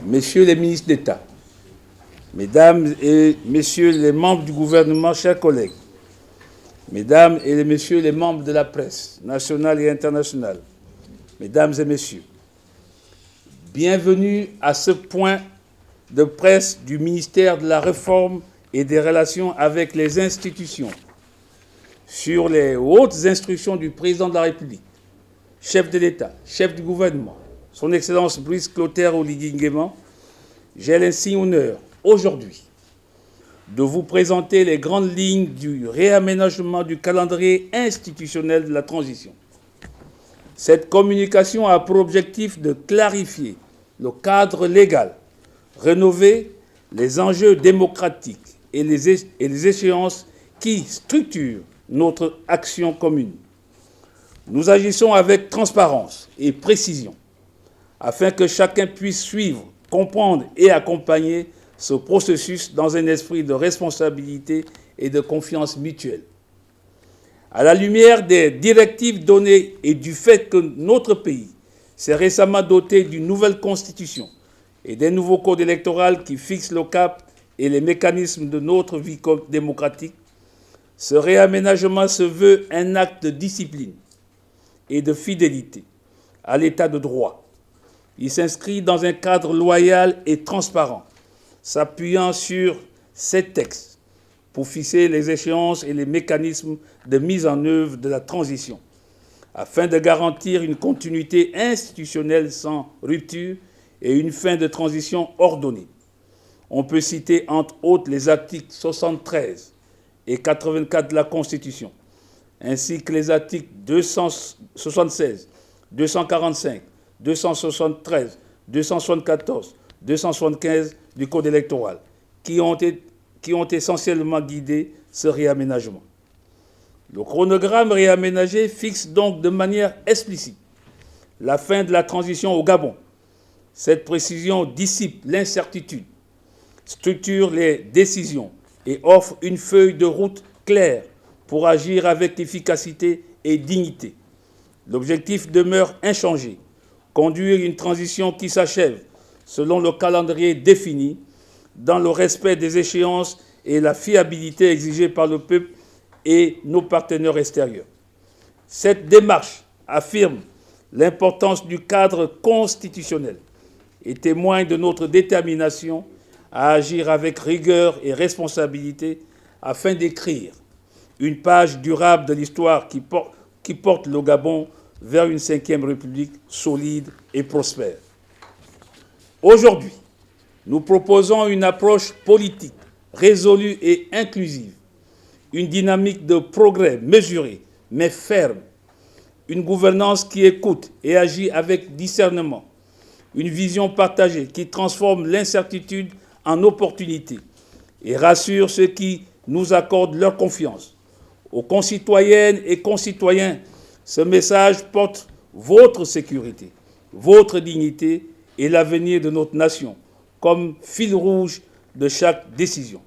Messieurs les ministres d'État, Mesdames et Messieurs les membres du gouvernement, chers collègues, Mesdames et Messieurs les membres de la presse nationale et internationale, Mesdames et Messieurs, bienvenue à ce point de presse du ministère de la Réforme et des Relations avec les institutions sur les hautes instructions du président de la République, chef de l'État, chef du gouvernement, son Excellence Brice Clotaire Oligui Nguema. J'ai l'insigne honneur aujourd'hui de vous présenter les grandes lignes du réaménagement du calendrier institutionnel de la transition. Cette communication a pour objectif de clarifier le cadre légal, rénover les enjeux démocratiques et les échéances qui structurent notre action commune. Nous agissons avec transparence et précision afin que chacun puisse suivre, comprendre et accompagner ce processus dans un esprit de responsabilité et de confiance mutuelle. À la lumière des directives données et du fait que notre pays s'est récemment doté d'une nouvelle constitution et d'un nouveau code électoral qui fixe le cap et les mécanismes de notre vie démocratique, ce réaménagement se veut un acte de discipline et de fidélité à l'état de droit. Il s'inscrit dans un cadre loyal et transparent, s'appuyant sur ces textes pour fixer les échéances et les mécanismes de mise en œuvre de la transition, afin de garantir une continuité institutionnelle sans rupture et une fin de transition ordonnée. On peut citer entre autres les articles 73 et 84 de la Constitution, ainsi que les articles 276, 245, 273, 274, 275 du Code électoral, qui ont essentiellement guidé ce réaménagement. Le chronogramme réaménagé fixe donc de manière explicite la fin de la transition au Gabon. Cette précision dissipe l'incertitude, structure les décisions et offre une feuille de route claire pour agir avec efficacité et dignité. L'objectif demeure inchangé, conduire une transition qui s'achève selon le calendrier défini, dans le respect des échéances et la fiabilité exigée par le peuple et nos partenaires extérieurs. Cette démarche affirme l'importance du cadre constitutionnel et témoigne de notre détermination à agir avec rigueur et responsabilité afin d'écrire une page durable de l'histoire qui porte le Gabon vers une 5e République solide et prospère. Aujourd'hui, nous proposons une approche politique résolue et inclusive, une dynamique de progrès mesurée mais ferme, une gouvernance qui écoute et agit avec discernement, une vision partagée qui transforme l'incertitude en opportunité et rassure ceux qui nous accordent leur confiance. Aux concitoyennes et concitoyens, ce message porte votre sécurité, votre dignité et l'avenir de notre nation comme fil rouge de chaque décision.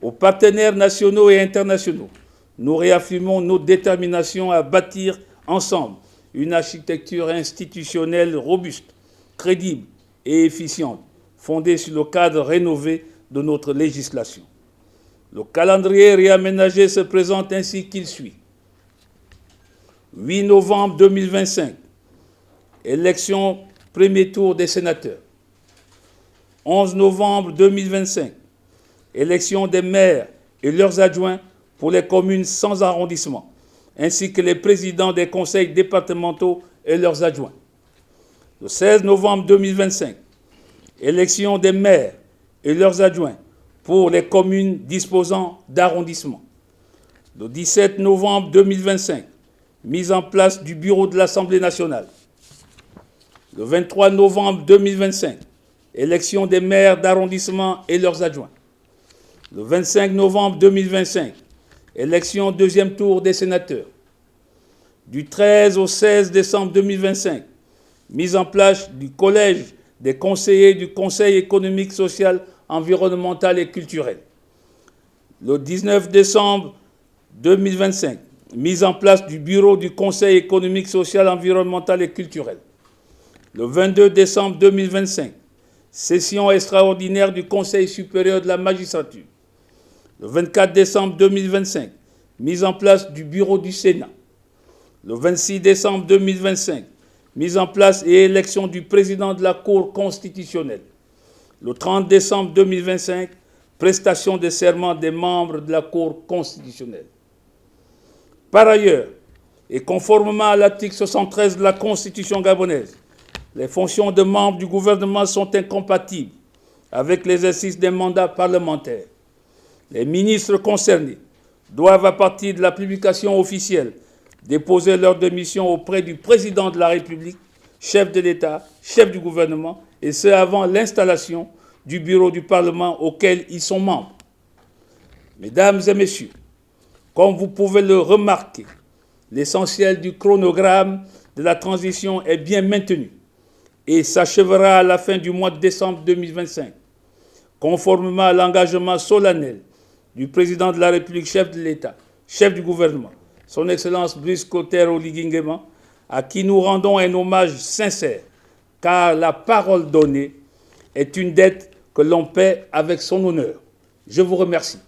Aux partenaires nationaux et internationaux, nous réaffirmons notre détermination à bâtir ensemble une architecture institutionnelle robuste, crédible et efficiente, fondée sur le cadre rénové de notre législation. Le calendrier réaménagé se présente ainsi qu'il suit. 8 novembre 2025, élection premier tour des sénateurs. 11 novembre 2025, élection des maires et leurs adjoints pour les communes sans arrondissement, ainsi que les présidents des conseils départementaux et leurs adjoints. Le 16 novembre 2025, élection des maires et leurs adjoints pour les communes disposant d'arrondissement. Le 17 novembre 2025, mise en place du bureau de l'Assemblée nationale. Le 23 novembre 2025, élection des maires d'arrondissement et leurs adjoints. Le 25 novembre 2025, élection deuxième tour des sénateurs. Du 13 au 16 décembre 2025, mise en place du collège des conseillers du Conseil économique, social, environnemental et culturel. Le 19 décembre 2025, mise en place du bureau du Conseil économique, social, environnemental et culturel. Le 22 décembre 2025, session extraordinaire du Conseil supérieur de la magistrature. Le 24 décembre 2025, mise en place du bureau du Sénat. Le 26 décembre 2025, mise en place et élection du président de la Cour constitutionnelle. Le 30 décembre 2025, prestation de serment des membres de la Cour constitutionnelle. Par ailleurs, et conformément à l'article 73 de la Constitution gabonaise, les fonctions de membres du gouvernement sont incompatibles avec l'exercice des mandats parlementaires. Les ministres concernés doivent, à partir de la publication officielle, déposer leur démission auprès du président de la République, chef de l'État, chef du gouvernement, et ce avant l'installation du bureau du Parlement auquel ils sont membres. Mesdames et messieurs, comme vous pouvez le remarquer, l'essentiel du chronogramme de la transition est bien maintenu et s'achèvera à la fin du mois de décembre 2025, conformément à l'engagement solennel du président de la République, chef de l'État, chef du gouvernement, son Excellence Brice Clotaire Oligui Nguema, à qui nous rendons un hommage sincère, car la parole donnée est une dette que l'on paie avec son honneur. Je vous remercie.